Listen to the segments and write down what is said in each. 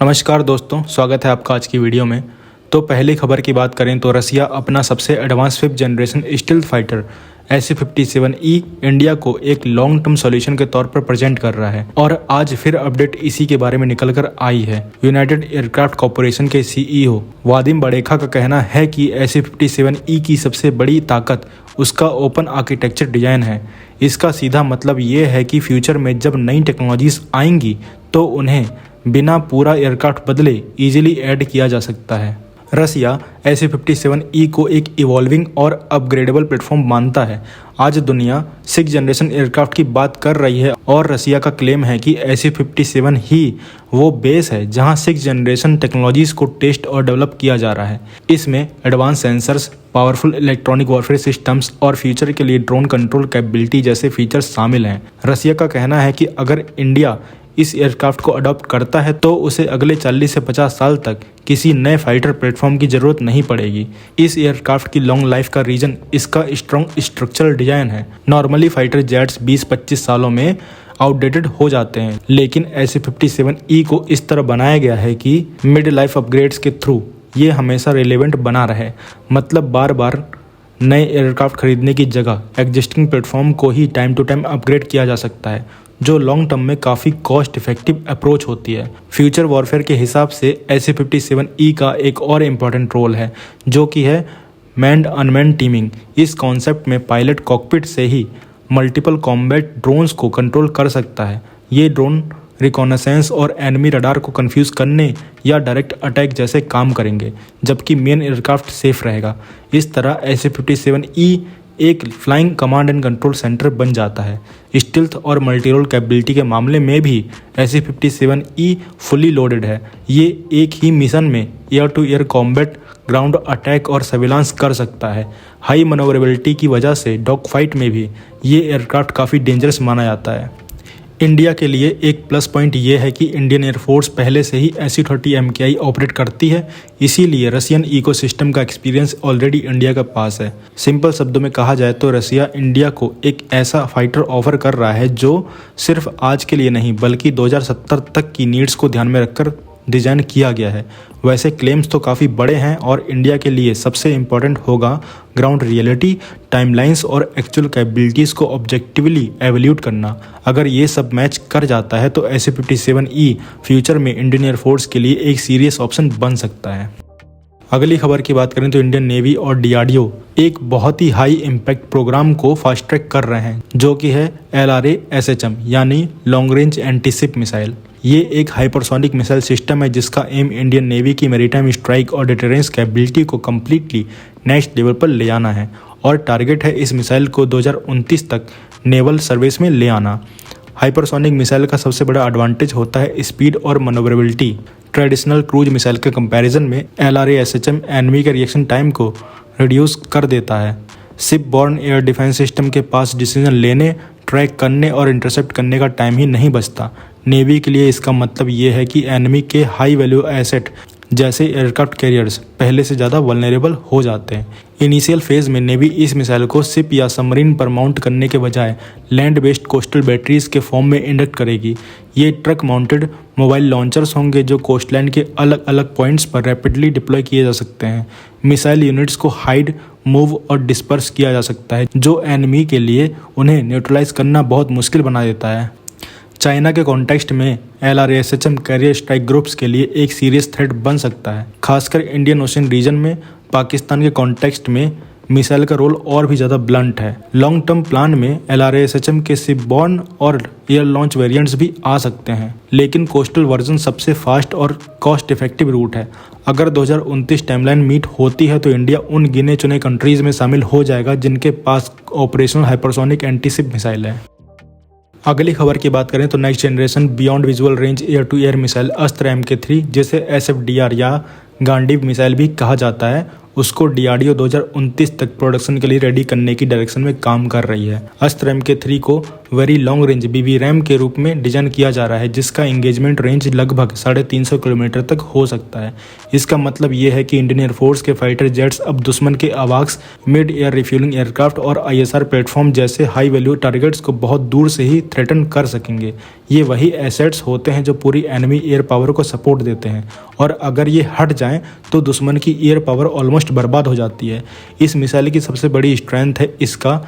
नमस्कार दोस्तों, स्वागत है आपका आज की वीडियो में। तो पहली खबर की बात करें तो रसिया अपना सबसे advance 5th generation stealth fighter SU-57E India को एक लॉन्ग टर्म सॉल्यूशन के तौर पर प्रेजेंट कर रहा है और आज फिर अपडेट इसी के बारे में निकल कर आई है। यूनाइटेड एयरक्राफ्ट कॉरपोरेशन के CEO वादिम बड़ेखा का कहना है कि SU-57E की सबसे बड़ी ताकत उसका ओपन आर्किटेक्चर डिजाइन है। इसका सीधा मतलब ये है कि फ्यूचर में जब नई टेक्नोलॉजीज आएंगी तो उन्हें बिना पूरा एयरक्राफ्ट बदले इजीली ऐड किया जा सकता है। रसिया SU-57E को एक इवॉल्विंग और अपग्रेडेबल प्लेटफॉर्म मानता है। आज दुनिया 6th जनरेशन एयरक्राफ्ट की बात कर रही है और रसिया का क्लेम है कि SU-57 ही वो बेस है जहां 6th जनरेशन टेक्नोलॉजीज को टेस्ट और डेवलप किया जा रहा है। इसमें advance sensors, powerful electronic warfare systems और फ्यूचर के लिए ड्रोन कंट्रोल कैपेबिलिटी जैसे फीचर्स शामिल हैं। रसिया का कहना है कि अगर इंडिया इस एयरक्राफ्ट को अडॉप्ट करता है तो उसे अगले 40 से 50 साल तक किसी नए फाइटर प्लेटफॉर्म की जरूरत नहीं पड़ेगी। इस एयरक्राफ्ट की लॉन्ग लाइफ का रीजन इसका स्ट्रॉन्ग स्ट्रक्चरल डिजाइन है। नॉर्मली फाइटर जेट्स 20-25 सालों में आउटडेटेड हो जाते हैं, लेकिन SU-57E को इस तरह बनाया गया है कि मिड लाइफ अपग्रेड्स के थ्रू ये हमेशा रिलेवेंट बना रहे। मतलब बार बार नए एयरक्राफ्ट खरीदने की जगह एग्जिस्टिंग प्लेटफॉर्म को ही टाइम टू टाइम अपग्रेड किया जा सकता है, जो लॉन्ग टर्म में काफ़ी कॉस्ट इफेक्टिव अप्रोच होती है। फ्यूचर वॉरफेयर के हिसाब से SU-57E का एक और इम्पॉर्टेंट रोल है जो कि है मैन्ड अनमैन्ड टीमिंग। इस कॉन्सेप्ट में पायलट कॉकपिट से ही मल्टीपल कॉम्बैट ड्रोन्स को कंट्रोल कर सकता है। ये ड्रोन रिकॉनेसेंस और एनिमी रडार को कंफ्यूज करने या डायरेक्ट अटैक जैसे काम करेंगे, जबकि मेन एयरक्राफ्ट सेफ रहेगा। इस तरह SU-57E एक flying command and control centre बन जाता है। स्टील्थ और मल्टी रोल कैपेबिलिटी के मामले में भी SU-57E फुली लोडेड है। ये एक ही मिशन में air to air combat, ground attack और सर्विलांस कर सकता है। हाई मनोवरेबिलिटी की वजह से डॉग फाइट में भी ये एयरक्राफ्ट काफ़ी डेंजरस माना जाता है। इंडिया के लिए एक प्लस पॉइंट ये है कि इंडियन एयरफोर्स पहले से ही Su-30 MKI ऑपरेट करती है, इसीलिए रशियन इकोसिस्टम का एक्सपीरियंस ऑलरेडी इंडिया के पास है। सिंपल शब्दों में कहा जाए तो रसिया इंडिया को एक ऐसा फाइटर ऑफर कर रहा है जो सिर्फ आज के लिए नहीं बल्कि 2070 तक की नीड्स को ध्यान में रखकर डिज़ाइन किया गया है। वैसे क्लेम्स तो काफ़ी बड़े हैं और इंडिया के लिए सबसे इम्पोर्टेंट होगा ग्राउंड रियलिटी, टाइमलाइंस और एक्चुअल कैपेबिलिटीज़ को ऑब्जेक्टिवली एवेल्यूट करना। अगर ये सब मैच कर जाता है तो SU-57E फ्यूचर में इंडियन एयरफोर्स के लिए एक सीरियस ऑप्शन बन सकता है। अगली खबर की बात करें तो इंडियन नेवी और DRDO एक बहुत ही हाई इम्पैक्ट प्रोग्राम को फास्ट ट्रैक कर रहे हैं जो कि है LRA-SHM यानी लॉन्ग रेंज एंटीशिप मिसाइल। ये एक हाइपरसोनिक मिसाइल सिस्टम है जिसका एम इंडियन नेवी की मैरीटाइम स्ट्राइक और डिटरेंस कैपेबिलिटी को कम्प्लीटली नेक्स्ट लेवल पर ले आना है और टारगेट है इस मिसाइल को 2029 तक नेवल सर्विस में ले आना। हाइपरसोनिक मिसाइल का सबसे बड़ा एडवांटेज होता है स्पीड और मनोवरेबिलिटी। ट्रेडिशनल क्रूज मिसाइल के कंपैरिजन में LRA-SHM एनिमी के रिएक्शन टाइम को रिड्यूस कर देता है। Ship born air defence system के पास डिसीजन लेने, ट्रैक करने और इंटरसेप्ट करने का टाइम ही नहीं बचता। नेवी के लिए इसका मतलब ये है कि एनिमी के हाई वैल्यू एसेट जैसे एयरक्राफ्ट कैरियर्स पहले से ज़्यादा वल्नरेबल हो जाते हैं। इनिशियल फेज़ में नेवी इस मिसाइल को शिप या सबमरीन पर माउंट करने के बजाय लैंड बेस्ड कोस्टल बैटरीज के फॉर्म में इंडक्ट करेगी। ये ट्रक माउंटेड मोबाइल लॉन्चर्स होंगे जो कोस्टलैंड के अलग अलग पॉइंट्स पर रैपिडली डिप्लॉय किए जा सकते हैं। मिसाइल यूनिट्स को हाइड, मूव और डिस्पर्स किया जा सकता है जो एनिमी के लिए उन्हें न्यूट्रलाइज करना बहुत मुश्किल बना देता है। चाइना के कॉन्टेक्स्ट में LRA-SHM कैरियर स्ट्राइक ग्रुप्स के लिए एक सीरियस थ्रेट बन सकता है। खासकर इंडियन ओशन रीजन में पाकिस्तान के कॉन्टेक्स्ट में मिसाइल का रोल और भी ज़्यादा ब्लंट है। लॉन्ग टर्म प्लान में LRA-SHM के शिपबॉर्न और एयर लॉन्च वेरिएंट्स भी आ सकते हैं, लेकिन कोस्टल वर्जन सबसे फास्ट और कॉस्ट इफेक्टिव रूट है। अगर 2029 टाइमलाइन मीट होती है तो इंडिया उन गिने चुने कंट्रीज में शामिल हो जाएगा जिनके पास ऑपरेशनल हाइपरसोनिक एंटीशिप मिसाइल है। अगली खबर की बात करें तो next generation beyond visual range air to air missile Astra MK3 जिसे SFDR या गांडीव मिसाइल भी कहा जाता है उसको डीआरडीओ 2029 तक प्रोडक्शन के लिए रेडी करने की डायरेक्शन में काम कर रही है। अस्त्र MK3 को वेरी लॉन्ग रेंज BB-RAM के रूप में डिजाइन किया जा रहा है, जिसका एंगेजमेंट रेंज लगभग 350 किलोमीटर तक हो सकता है। इसका मतलब ये है कि इंडियन एयरफोर्स के फाइटर जेट्स अब दुश्मन के AWACS, mid air refuelling aircraft और ISR प्लेटफॉर्म जैसे हाई वैल्यू टारगेट्स को बहुत दूर से ही थ्रेटन कर सकेंगे। ये वही एसेट्स होते हैं जो पूरी एनिमी एयर पावर को सपोर्ट देते हैं, और अगर ये हट जाएं तो दुश्मन की एयर पावर ऑलमोस्ट बर्बाद हो जाती है। इस मिसाइल की सबसे बड़ी स्ट्रेंथ है इसका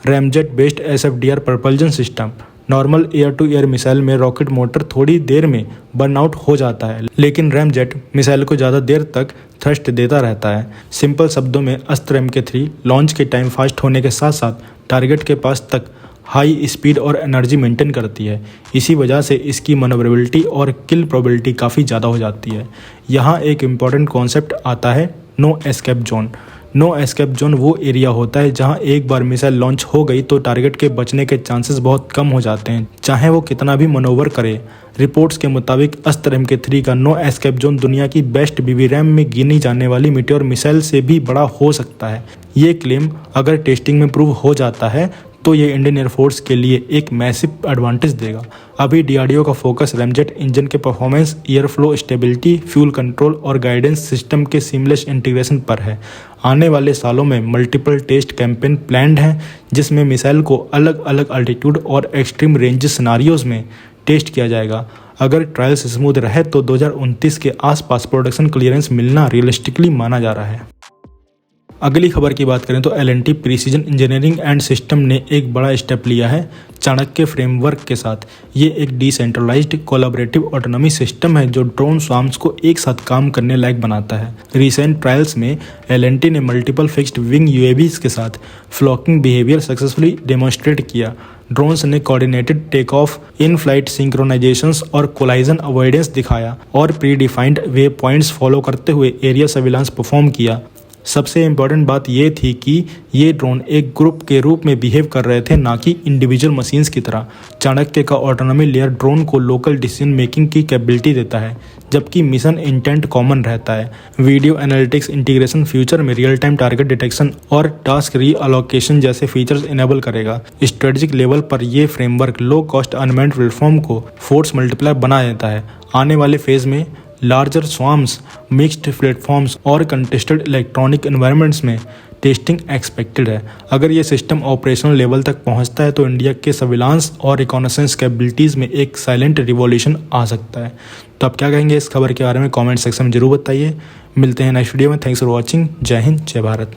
ramjet based SFDR propulsion system. Normal air to air missile में रॉकेट मोटर थोड़ी देर में बर्नआउट हो जाता है, लेकिन रैमजेट मिसाइल को ज़्यादा देर तक थ्रस्ट देता रहता है। सिंपल शब्दों में अस्त्र MK3 लॉन्च के टाइम फास्ट होने के साथ साथ टारगेट के पास तक हाई स्पीड और एनर्जी मेंटेन करती है। इसी वजह से इसकी मनोवरेबिलिटी और किल प्रोबेबिलिटी काफ़ी ज़्यादा हो जाती है। यहाँ एक इम्पॉर्टेंट कॉन्सेप्ट आता है no escape zone. No escape zone वो एरिया होता है जहाँ एक बार मिसाइल लॉन्च हो गई तो टारगेट के बचने के चांसेस बहुत कम हो जाते हैं, चाहे वो कितना भी मनोवर करे। रिपोर्ट्स के मुताबिक अस्त्र MK3 का नो एस्केप जोन दुनिया की बेस्ट BB-RAM में गिनी जाने वाली मीटियोर मिसाइल से भी बड़ा हो सकता है। ये क्लेम अगर टेस्टिंग में प्रूव हो जाता है तो ये इंडियन एयरफोर्स के लिए एक मैसिव एडवांटेज देगा। अभी डीआरडीओ का फोकस रैमजेट इंजन के performance, air flow stability, fuel control और गाइडेंस सिस्टम के सीमलेस इंटीग्रेशन पर है। आने वाले सालों में मल्टीपल टेस्ट कैंपेन प्लान्ड हैं, जिसमें मिसाइल को अलग अलग अल्टीट्यूड और एक्सट्रीम रेंज सिनारियोज में टेस्ट किया जाएगा। अगर ट्रायल्स स्मूथ रहे तो 2029 के आसपास प्रोडक्शन क्लियरेंस मिलना रियलिस्टिकली माना जा रहा है। अगली खबर की बात करें तो L&T precision engineering and system ने एक बड़ा स्टेप लिया है चाणक्य फ्रेमवर्क के साथ। ये एक डिसेंट्रलाइज्ड कोलैबोरेटिव ऑटोनॉमी सिस्टम है जो ड्रोन स्वार्म्स को एक साथ काम करने लायक बनाता है। रिसेंट ट्रायल्स में L&T ने मल्टीपल फिक्स्ड विंग UAVs के साथ फ्लॉकिंग बिहेवियर सक्सेसफुली डेमोन्स्ट्रेट किया। ड्रोन्स ने coordinated take off, in flight synchronisations और कोलाइजन अवॉइडेंस दिखाया और predefined waypoints follow करते हुए एरिया सर्विलांस परफॉर्म किया। सबसे इम्पॉर्टेंट बात यह थी कि ये ड्रोन एक ग्रुप के रूप में बिहेव कर रहे थे, ना कि इंडिविजुअल मशीन्स की तरह। चाणक्य का ऑटोनॉमी लेयर ड्रोन को लोकल डिसीजन मेकिंग की कैपेबिलिटी देता है, जबकि मिशन इंटेंट कॉमन रहता है। वीडियो एनालिटिक्स इंटीग्रेशन फ्यूचर में रियल टाइम टारगेट डिटेक्शन और टास्क रीअलोकेशन जैसे फीचर्स इनेबल करेगा। स्ट्रेटेजिक लेवल पर यह framework low cost unmanned platform को फोर्स मल्टीप्लायर बना देता है। आने वाले फेज में लार्जर स्वार्म्स, मिक्स्ड प्लेटफॉर्म्स और कंटेस्टेड इलेक्ट्रॉनिक एनवायरनमेंट्स में टेस्टिंग एक्सपेक्टेड है। अगर ये सिस्टम ऑपरेशनल लेवल तक पहुंचता है तो इंडिया के सर्विलांस और रिकॉनेसेंस कैपेबिलिटीज़ में एक साइलेंट रिवॉल्यूशन आ सकता है। तो आप क्या कहेंगे इस खबर के बारे में कमेंट सेक्शन में जरूर बताइए। मिलते हैं नेक्स्ट वीडियो में। Thanks for watching. जय हिंद, जय भारत।